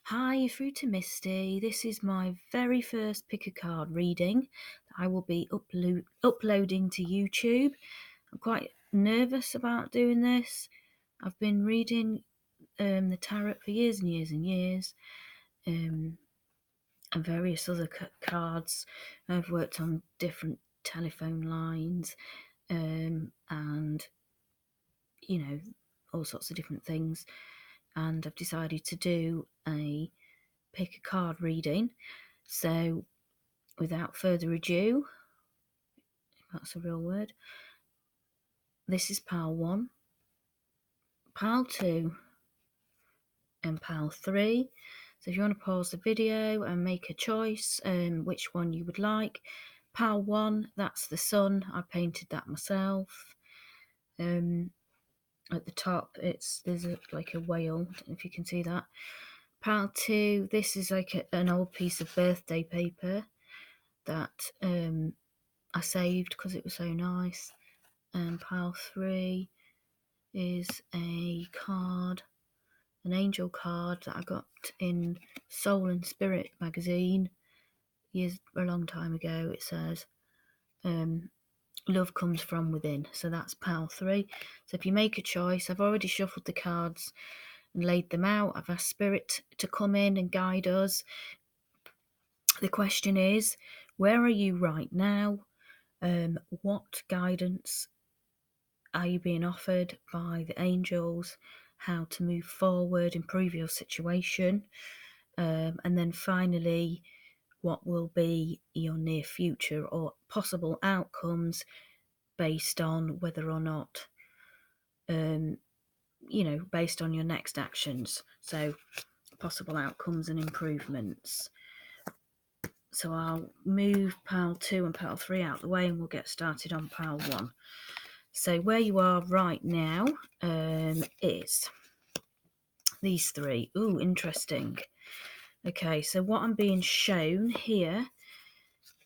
Hi, you're through to Misty. This is my very first pick a card reading that I will be uploading to YouTube. I'm quite nervous about doing this. I've been reading the tarot for years and years and years, and various other cards. I've worked on different telephone lines, and all sorts of different things. And I've decided to do a pick a card reading. So, without further ado, if that's a real word, this is pile 1, pile 2, and pile 3. So if you want to pause the video and make a choice, which one you would like. Pile 1, that's the sun. I painted that myself. At the top, there's like a whale. I don't know if you can see that. Pile 2, this is like an old piece of birthday paper that I saved because it was so nice. And pile 3 is a card, an angel card that I got in Soul and Spirit magazine a long time ago. It says, love comes from within. So that's pile 3. So if you make a choice, I've already shuffled the cards and laid them out. I've asked Spirit to come in and guide us. The question is, where are you right now? What guidance are you being offered by the angels? How to move forward, improve your situation, and then finally, what will be your near future or possible outcomes based on whether or not, based on your next actions. So, possible outcomes and improvements. So I'll move pile 2 and pile 3 out of the way and we'll get started on pile 1. So where you are right now is these 3. Ooh, interesting. Okay, so what I'm being shown here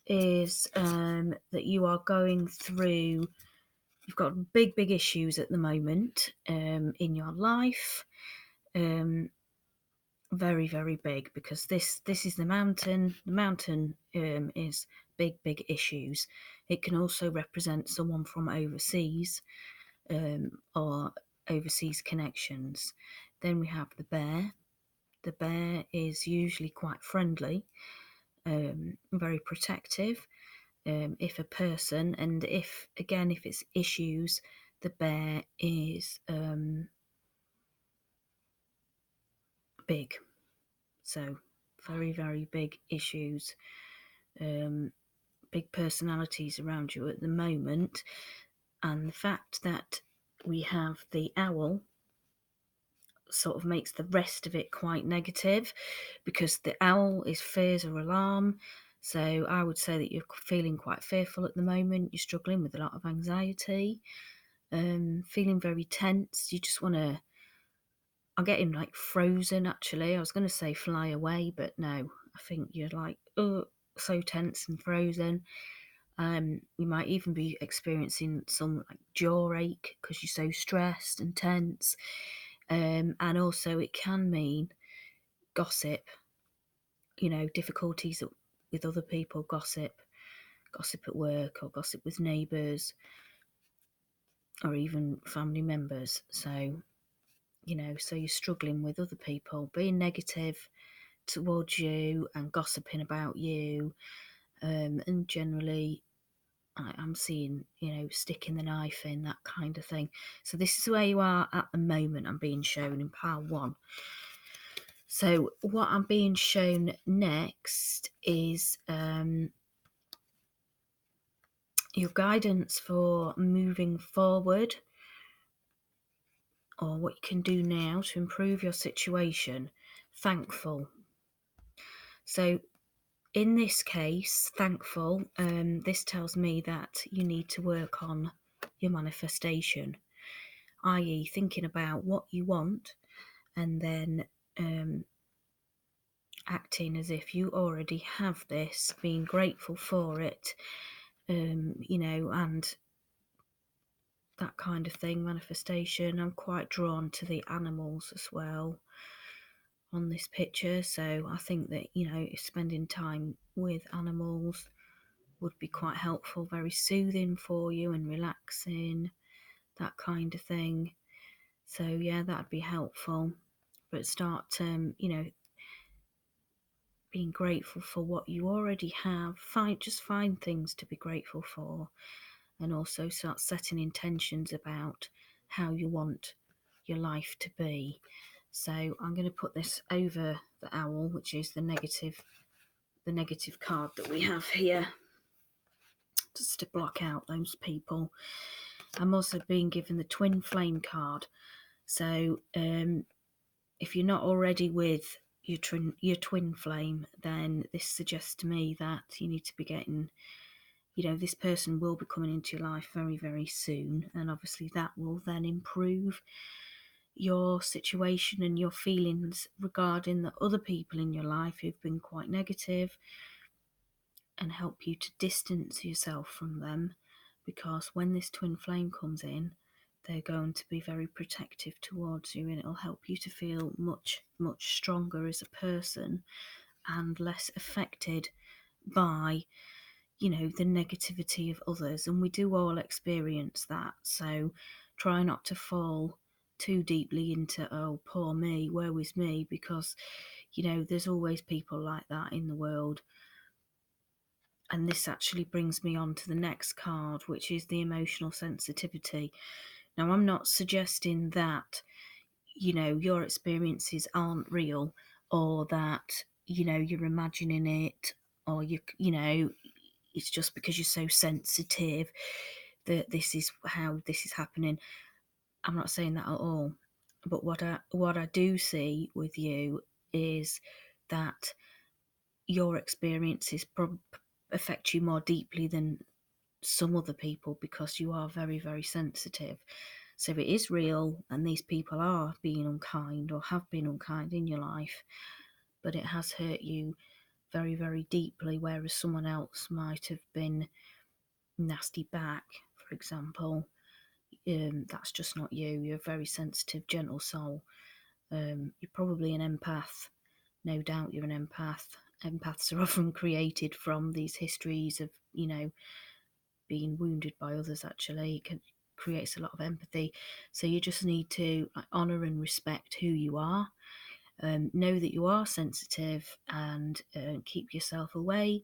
is that you are going through, you've got big issues at the moment in your life. Very big, because this is the mountain. The mountain is big issues. It can also represent someone from overseas or overseas connections. Then we have the bear. The bear is usually quite friendly, very protective. If a person, and if it's issues, the bear is big. So very big issues, big personalities around you at the moment. And the fact that we have the owl sort of makes the rest of it quite negative, because the owl is fears or alarm. So I would say that you're feeling quite fearful at the moment. You're struggling with a lot of anxiety, feeling very tense. You just want to, I'm getting like frozen actually. I was going to say fly away, but no, I think you're like, oh, so tense and frozen. You might even be experiencing some like jaw ache because you're so stressed and tense. And also it can mean gossip, difficulties with other people, gossip at work, or gossip with neighbours, or even family members. So, so you're struggling with other people being negative towards you and gossiping about you, and generally I'm seeing, sticking the knife in, that kind of thing. So this is where you are at the moment. I'm being shown in pile 1. So what I'm being shown next is your guidance for moving forward, or what you can do now to improve your situation. Thankful. So in this case, thankful, this tells me that you need to work on your manifestation, i.e. thinking about what you want and then acting as if you already have this, being grateful for it, and that kind of thing. Manifestation. I'm quite drawn to the animals as well. on this picture. So I think that, if spending time with animals would be quite helpful, very soothing for you and relaxing, that kind of thing. So yeah, that'd be helpful. But start, being grateful for what you already have. Find things to be grateful for, and also start setting intentions about how you want your life to be. So I'm going to put this over the owl, which is the negative card that we have here, just to block out those people. I'm also being given the twin flame card. So if you're not already with your twin flame, then this suggests to me that you need to be getting, this person will be coming into your life very, very soon, and obviously that will then improve your situation and your feelings regarding the other people in your life who've been quite negative, and help you to distance yourself from them, because when this twin flame comes in, they're going to be very protective towards you, and it'll help you to feel much, much stronger as a person and less affected by, the negativity of others. And we do all experience that. So try not to fall too deeply into, oh, poor me, woe is me, because, there's always people like that in the world. And this actually brings me on to the next card, which is the emotional sensitivity. Now, I'm not suggesting that, your experiences aren't real, or that, you're imagining it, or it's just because you're so sensitive that this is how this is happening. I'm not saying that at all. But what I do see with you is that your experiences affect you more deeply than some other people, because you are very, very sensitive. So it is real, and these people are being unkind or have been unkind in your life, but it has hurt you very, very deeply, whereas someone else might have been nasty back, for example. That's just not you. You're a very sensitive, gentle soul. You're probably an empath. No doubt you're an empath. Empaths are often created from these histories of, being wounded by others. Actually, it creates a lot of empathy. So you just need to honour and respect who you are. Know that you are sensitive, and keep yourself away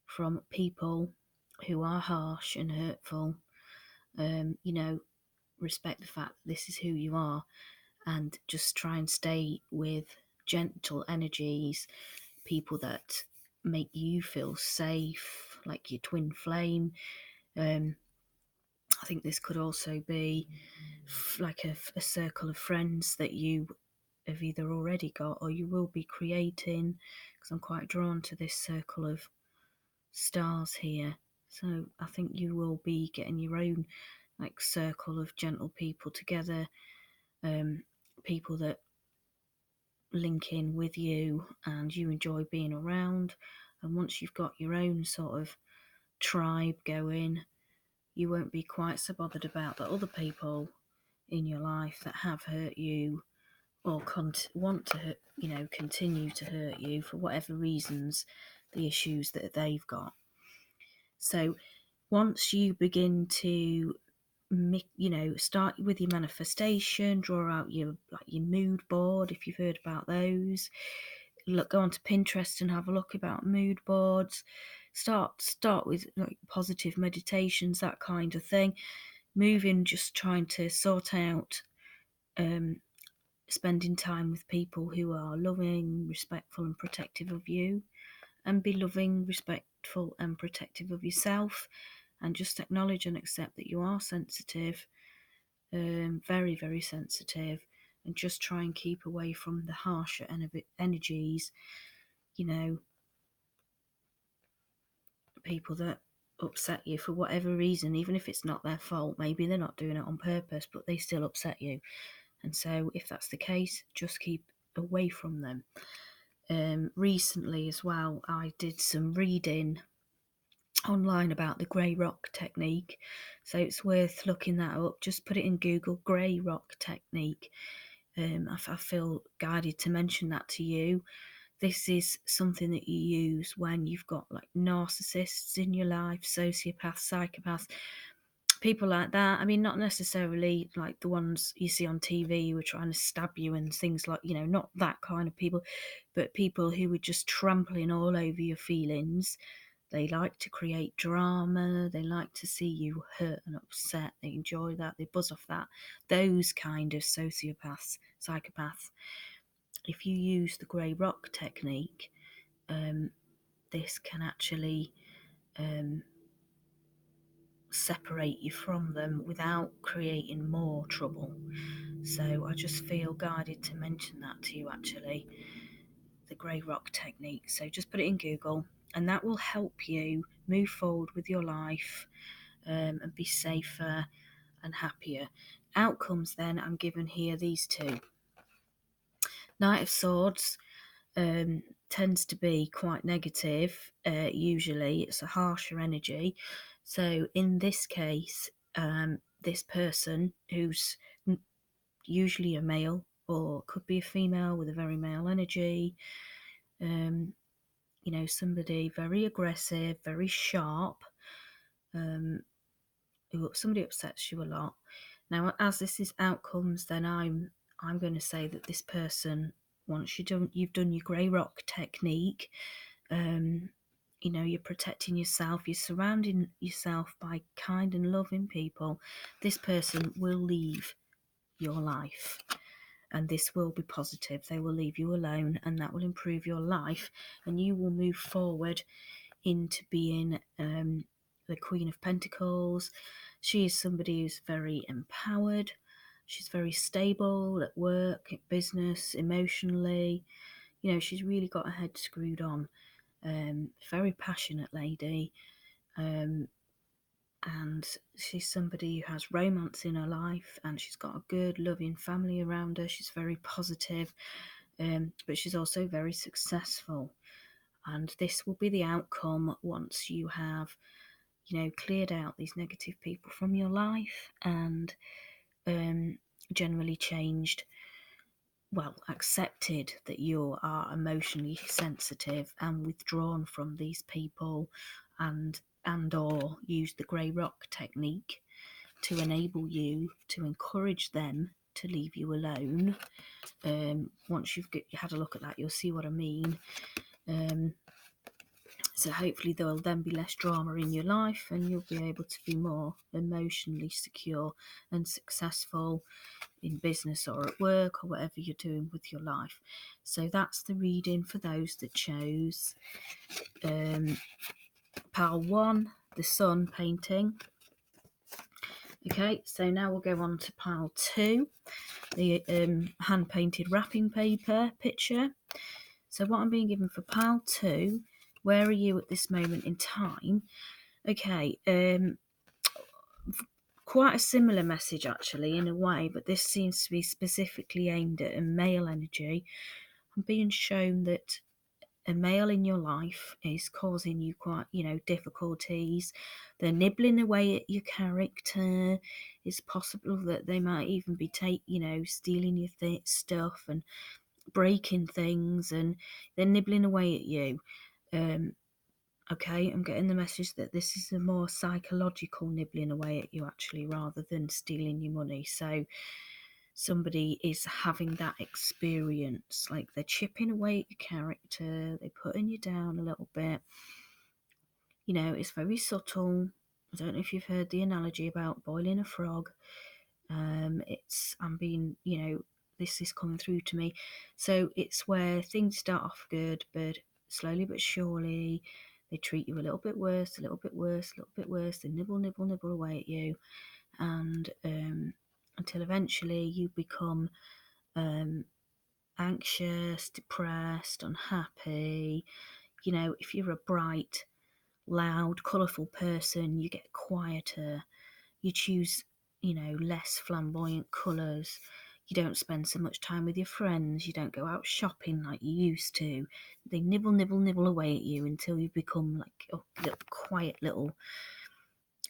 from people who are harsh and hurtful. Respect the fact that this is who you are, and just try and stay with gentle energies, people that make you feel safe, like your twin flame. I think this could also be like a circle of friends that you have either already got or you will be creating, because I'm quite drawn to this circle of stars here. So I think you will be getting your own like circle of gentle people together, people that link in with you and you enjoy being around. And once you've got your own sort of tribe going, you won't be quite so bothered about the other people in your life that have hurt you or want to hurt, continue to hurt you for whatever reasons, the issues that they've got. So once you begin to start with your manifestation, draw out your mood board, if you've heard about those. Go onto Pinterest and have a look about mood boards. Start with like positive meditations, that kind of thing. Moving, just trying to sort out spending time with people who are loving, respectful and protective of you, and be loving, respectful and protective of yourself, and just acknowledge and accept that you are sensitive, very, very sensitive, and just try and keep away from the harsher energies, people that upset you for whatever reason, even if it's not their fault. Maybe they're not doing it on purpose, but they still upset you. And so if that's the case, just keep away from them. Recently as well, I did some reading online about the grey rock technique, so it's worth looking that up. Just put it in Google, grey rock technique, I feel guided to mention that to you. This is something that you use when you've got like narcissists in your life, sociopaths, psychopaths, people like that. I mean, not necessarily like the ones you see on TV who are trying to stab you and things like, not that kind of people, but people who are just trampling all over your feelings. They like to create drama. They like to see you hurt and upset. They enjoy that. They buzz off that. Those kind of sociopaths, psychopaths. If you use the grey rock technique, this can actually separate you from them without creating more trouble. So I just feel guided to mention that to you, actually, the grey rock technique. So just put it in Google, and that will help you move forward with your life, and be safer and happier. Outcomes then, I'm given here these two. Knight of Swords tends to be quite negative. Usually it's a harsher energy. So in this case, this person, who's usually a male or could be a female with a very male energy, somebody very aggressive, very sharp, somebody upsets you a lot. Now, as this is outcomes, then I'm going to say that this person, once you've done your grey rock technique, you're protecting yourself, you're surrounding yourself by kind and loving people. This person will leave your life, and this will be positive. They will leave you alone, and that will improve your life, and you will move forward into being the Queen of Pentacles. She is somebody who's very empowered. She's very stable at work, at business, emotionally. She's really got her head screwed on. Very passionate lady. And she's somebody who has romance in her life, and she's got a good, loving family around her. She's very positive, but she's also very successful. And this will be the outcome once you have, cleared out these negative people from your life and generally changed, accepted that you are emotionally sensitive and withdrawn from these people, and or use the grey rock technique to enable you to encourage them to leave you alone. Once you've had a look at that, you'll see what I mean. So hopefully there will then be less drama in your life, and you'll be able to be more emotionally secure and successful in business or at work or whatever you're doing with your life. So that's the reading for those that chose pile 1, the sun painting. Okay, so now we'll go on to pile 2, the hand painted wrapping paper picture. So what I'm being given for pile 2, where are you at this moment in time? Okay, quite a similar message actually in a way, but this seems to be specifically aimed at a male energy. I'm being shown that a male in your life is causing you quite, difficulties. They're nibbling away at your character. It's possible that they might even be stealing your stuff and breaking things, and they're nibbling away at you. Okay, I'm getting the message that this is a more psychological nibbling away at you actually, rather than stealing your money. So somebody is having that experience, like they're chipping away at your character, they're putting you down a little bit. It's very subtle. I don't know if you've heard the analogy about boiling a frog. This is coming through to me. So it's where things start off good, but slowly but surely they treat you a little bit worse, a little bit worse, a little bit worse. They nibble, nibble, nibble away at you, and until eventually you become anxious, depressed, unhappy. If you're a bright, loud, colourful person, you get quieter. You choose, less flamboyant colours. You don't spend so much time with your friends. You don't go out shopping like you used to. They nibble, nibble, nibble away at you until you become like a little quiet little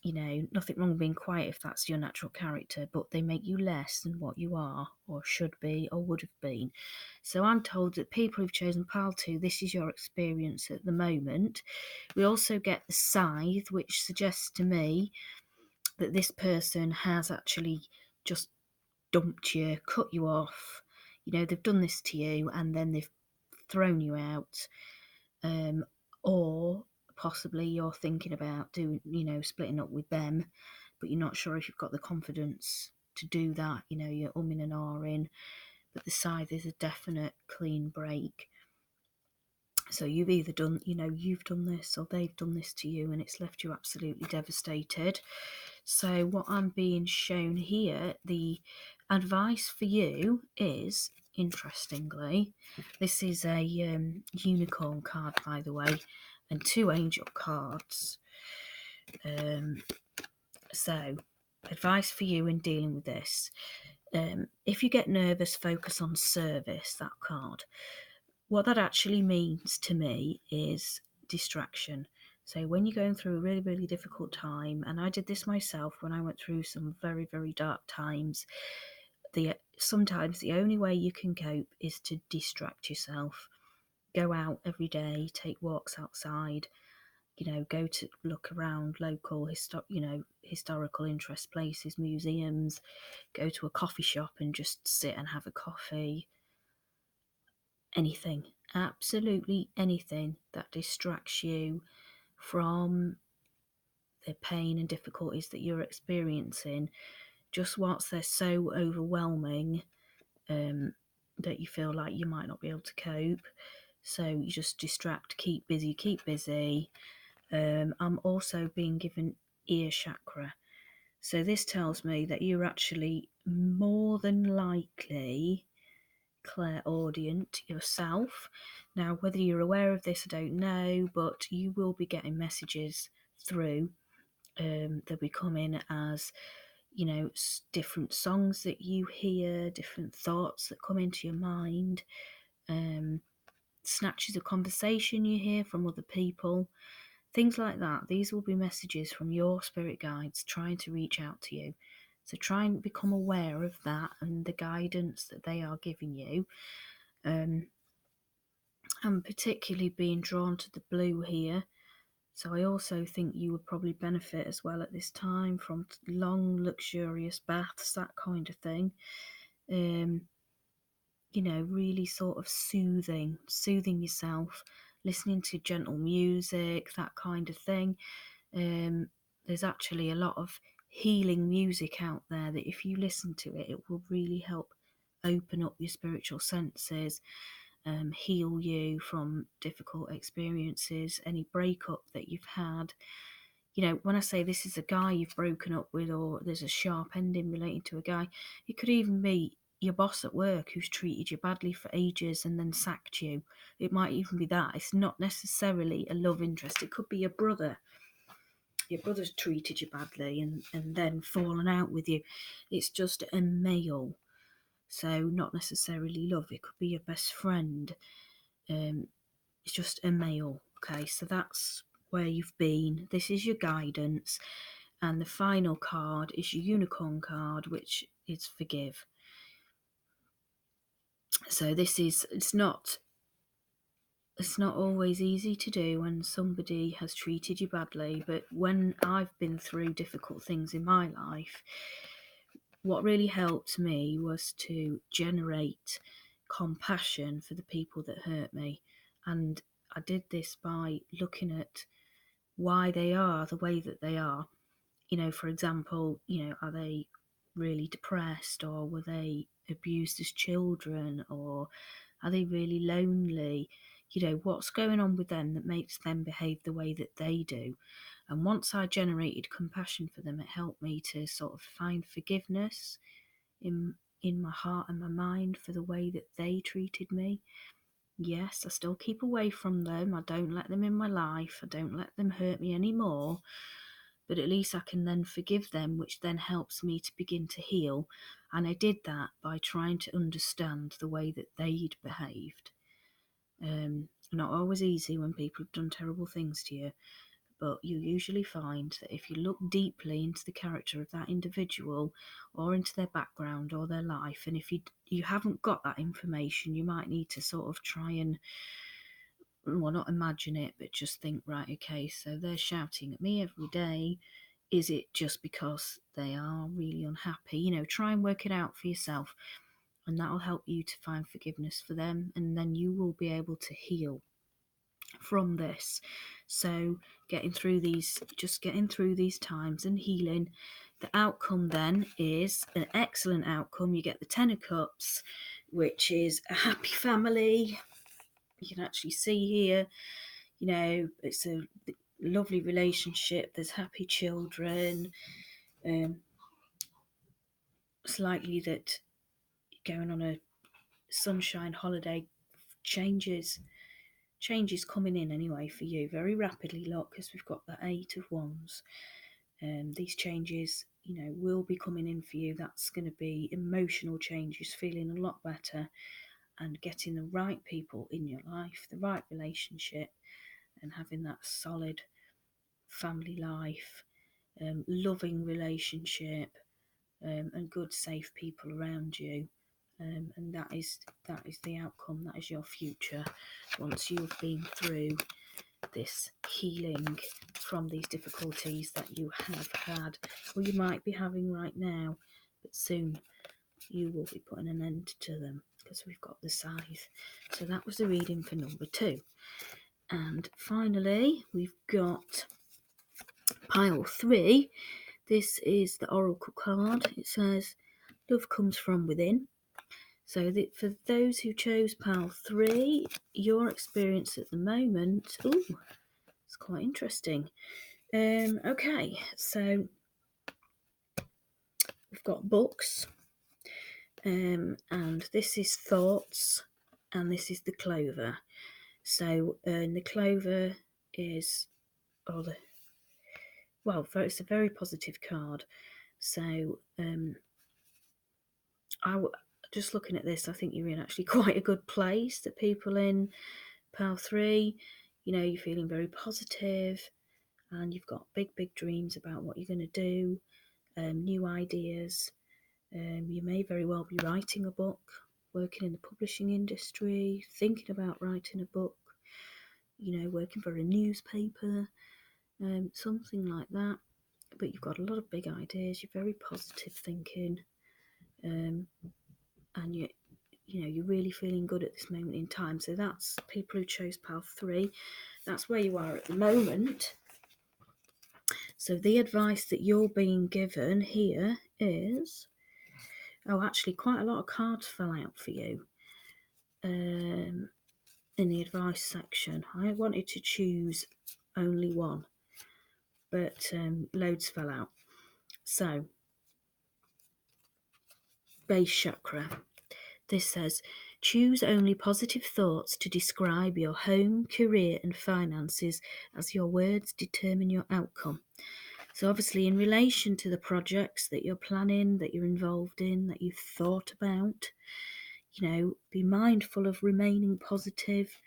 nothing wrong being quiet if that's your natural character, but they make you less than what you are or should be or would have been. So I'm told that people who've chosen pile 2, this is your experience at the moment. We also get the scythe, which suggests to me that this person has actually just dumped you, cut you off. They've done this to you and then they've thrown you out. Or possibly you're thinking about splitting up with them, but you're not sure if you've got the confidence to do that. You're umming and ahhing, but the scythe is a definite clean break. So you've either done, you've done this or they've done this to you and it's left you absolutely devastated. So what I'm being shown here, the advice for you is, interestingly, this is a unicorn card, by the way, and 2 angel cards. So advice for you in dealing with this. If you get nervous, focus on service, that card. What that actually means to me is distraction. So when you're going through a really, really difficult time, and I did this myself when I went through some very, very dark times, sometimes the only way you can cope is to distract yourself. Go out every day, take walks outside, go to look around local historical interest places, museums, go to a coffee shop and just sit and have a coffee. Anything, absolutely anything that distracts you from the pain and difficulties that you're experiencing, just whilst they're so overwhelming that you feel like you might not be able to cope. So you just distract, keep busy. I'm also being given ear chakra. So this tells me that you're actually more than likely clairaudient yourself. Now, whether you're aware of this, I don't know, but you will be getting messages through. They'll be coming as, different songs that you hear, different thoughts that come into your mind, snatches of conversation you hear from other people, things like that. These will be messages from your spirit guides trying to reach out to you. So try and become aware of that and the guidance that they are giving you. I'm particularly being drawn to the blue here. So I also think you would probably benefit as well at this time from long, luxurious baths, that kind of thing. Really sort of soothing yourself, listening to gentle music, that kind of thing. There's actually a lot of healing music out there that if you listen to it, it will really help open up your spiritual senses, heal you from difficult experiences, any breakup that you've had. When I say this is a guy you've broken up with, or there's a sharp ending relating to a guy, it could even be your boss at work who's treated you badly for ages and then sacked you. It might even be that. It's not necessarily a love interest. It could be your brother. Your brother's treated you badly and then fallen out with you. It's just a male. So not necessarily love. It could be your best friend. It's just a male. Okay, so that's where you've been. This is your guidance. And the final card is your unicorn card, which is forgive. So it's not always easy to do when somebody has treated you badly, but when I've been through difficult things in my life, what really helped me was to generate compassion for the people that hurt me. And I did this by looking at why they are the way that they are. For example, are they really depressed, or were they abused as children, or are they really lonely? What's going on with them that makes them behave the way that they do? And once I generated compassion for them, it helped me to sort of find forgiveness in my heart and my mind for the way that they treated me. Yes, I still keep away from them. I don't let them in my life. I don't let them hurt me anymore. But at least I can then forgive them, which then helps me to begin to heal. And I did that by trying to understand the way that they'd behaved. Not always easy when people have done terrible things to you, but you usually find that if you look deeply into the character of that individual or into their background or their life, and if you haven't got that information, you might need to sort of try and, well, not imagine it, but just think, right, okay, so they're shouting at me every day. Is it just because they are really unhappy? You know, try and work it out for yourself, and that'll help you to find forgiveness for them, and then you will be able to heal from this. So getting through these times and healing. The outcome then is an excellent outcome. You get the Ten of Cups, which is a happy family. You can actually see here, you know, it's a lovely relationship. There's happy children. It's likely that going on a sunshine holiday changes coming in anyway for you very rapidly, look, because we've got the Eight of Wands. These changes, you know, will be coming in for you. That's going to be emotional changes, feeling a lot better and getting the right people in your life, the right relationship, and having that solid family life, loving relationship, and good safe people around you. And that is the outcome. That is your future once you've been through this healing from these difficulties that you have had, or you might be having right now, but soon you will be putting an end to them because we've got the Scythe. So that was the reading for number 2. And finally, we've got pile 3. This is the Oracle card. It says, love comes from within. So for those who chose pile 3, your experience at the moment, it's quite interesting. Okay, so we've got books, and this is thoughts, and this is the clover. So the clover is, it's a very positive card. So just looking at this, I think you're in actually quite a good place. The people in pile 3, you know, you're feeling very positive, and you've got big dreams about what you're going to do, new ideas. You may very well be writing a book, working in the publishing industry, thinking about writing a book, you know, working for a newspaper, something like that. But you've got a lot of big ideas. You're very positive thinking, and you're really feeling good at this moment in time. So that's people who chose pile 3. That's where you are at the moment. So the advice that you're being given here is, actually quite a lot of cards fell out for you in the advice section. I wanted to choose only one, but loads fell out. So base chakra. This says, choose only positive thoughts to describe your home, career and finances, as your words determine your outcome. So obviously in relation to the projects that you're planning, that you're involved in, that you've thought about, you know, be mindful of remaining positive,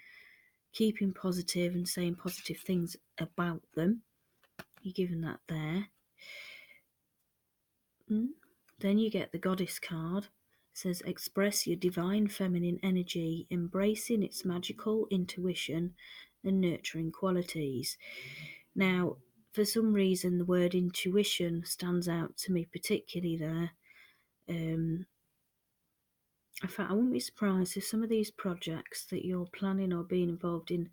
keeping positive and saying positive things about them. You're given that there. Then you get the Goddess card. It says, express your divine feminine energy, embracing its magical intuition and nurturing qualities. Now, for some reason, the word intuition stands out to me particularly there. In fact, I wouldn't be surprised if some of these projects that you're planning or being involved in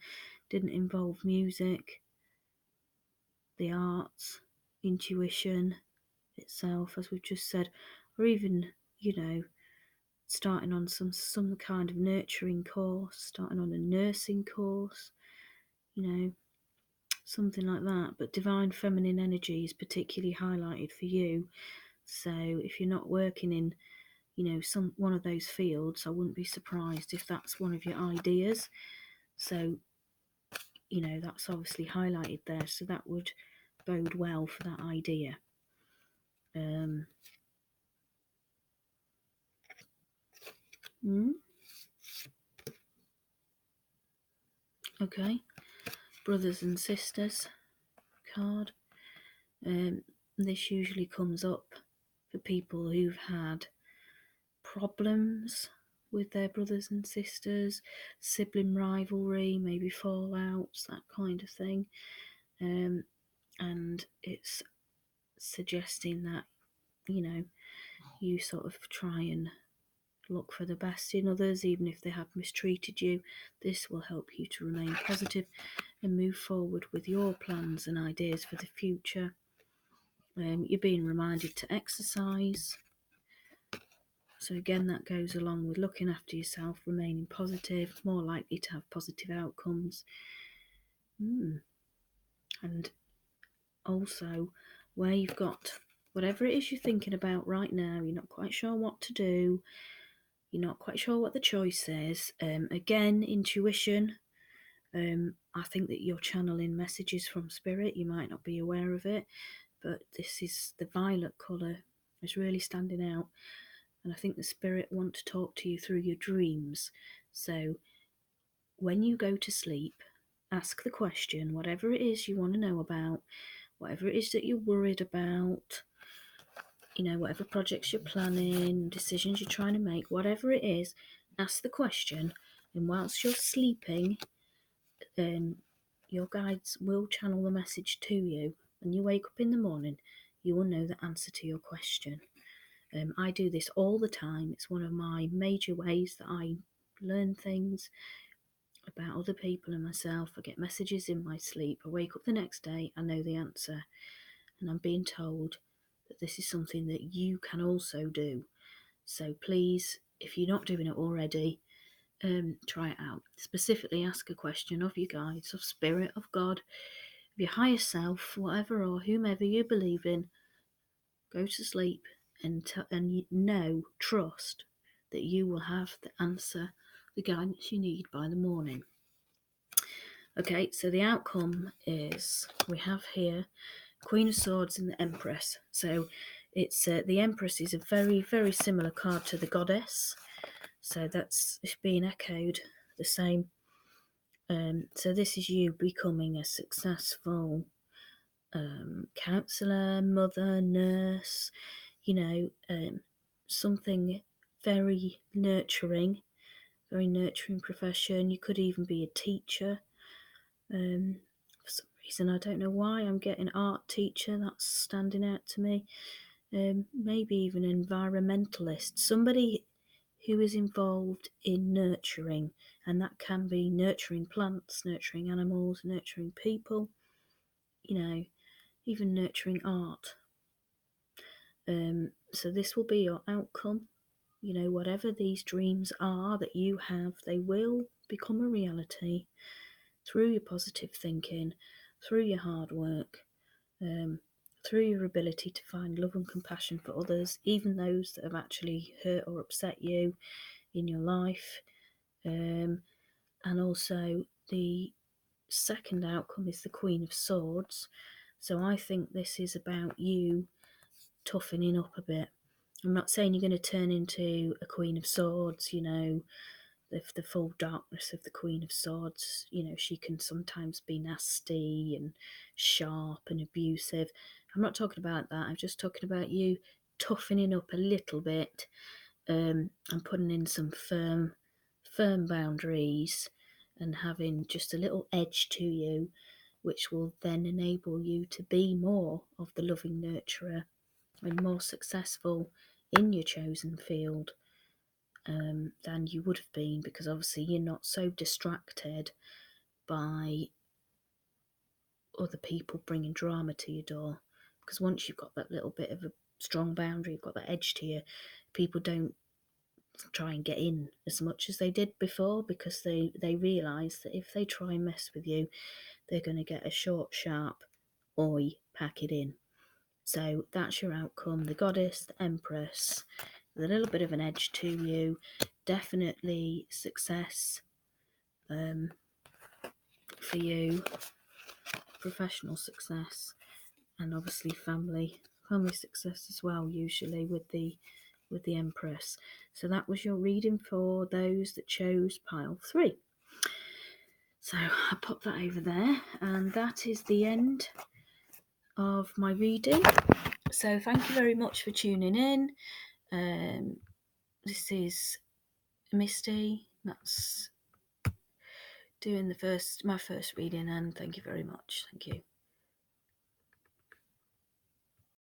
didn't involve music, the arts, intuition itself, as we've just said, or even, you know, starting on some kind of nurturing course, starting on a nursing course, you know, something like that. But divine feminine energy is particularly highlighted for you. So if you're not working in, you know, one of those fields, I wouldn't be surprised if that's one of your ideas. So, you know, that's obviously highlighted there. So that would bode well for that idea. Okay, brothers and sisters. card. This usually comes up for people who've had problems with their brothers and sisters, sibling rivalry, maybe fallouts, that kind of thing. And it's suggesting that, you sort of try and look for the best in others, even if they have mistreated you. This will help you to remain positive and move forward with your plans and ideas for the future. You're being reminded to exercise. So again, that goes along with looking after yourself, remaining positive, more likely to have positive outcomes. And also, where you've got whatever it is you're thinking about right now, you're not quite sure what to do, you're not quite sure what the choice is. Again, intuition. I think that you're channeling messages from spirit. You might not be aware of it, but this is the violet colour is really standing out. And I think the spirit want to talk to you through your dreams. So when you go to sleep, ask the question, whatever it is you want to know about, whatever it is that you're worried about, whatever projects you're planning, decisions you're trying to make, whatever it is, ask the question. And whilst you're sleeping, your guides will channel the message to you. When you wake up in the morning, you will know the answer to your question. I do this all the time. It's one of my major ways that I learn things about other people and myself. I get messages in my sleep. I wake up the next day, I know the answer. And I'm being told that this is something that you can also do. So please, if you're not doing it already, try it out. Specifically ask a question of your guides, of spirit, of God, of your higher self, whatever or whomever you believe in. Go to sleep and trust that you will have the answer, the guidance you need by the morning. Okay, so the outcome is we have here Queen of Swords and the Empress. So it's the Empress is a very, very similar card to the Goddess. So it's being echoed the same. So this is you becoming a successful counsellor, mother, nurse, something very nurturing profession. You could even be a teacher. For some reason, I don't know why, I'm getting art teacher. That's standing out to me. Maybe even environmentalist. Somebody who is involved in nurturing, and that can be nurturing plants, nurturing animals, nurturing people, even nurturing art. So this will be your outcome. Whatever these dreams are that you have, they will become a reality through your positive thinking, through your hard work, through your ability to find love and compassion for others, even those that have actually hurt or upset you in your life. And also the second outcome is the Queen of Swords. So I think this is about you toughening up a bit. I'm not saying you're going to turn into a Queen of Swords, the full darkness of the Queen of Swords. She can sometimes be nasty and sharp and abusive. I'm not talking about that. I'm just talking about you toughening up a little bit, and putting in some firm boundaries and having just a little edge to you, which will then enable you to be more of the loving nurturer and more successful in your chosen field than you would have been, because obviously you're not so distracted by other people bringing drama to your door. Because once you've got that little bit of a strong boundary, you've got that edge to you, people don't try and get in as much as they did before, because they realise that if they try and mess with you, they're going to get a short, sharp, oi, pack it in. So that's your outcome. The Goddess, the Empress, with a little bit of an edge to you. Definitely success for you. Professional success, and obviously family success as well, usually with the Empress. So that was your reading for those that chose pile 3. So I pop that over there, and that is the end of my reading. So thank you very much for tuning in. This is Misty. That's doing my first reading, and thank you very much. Thank you.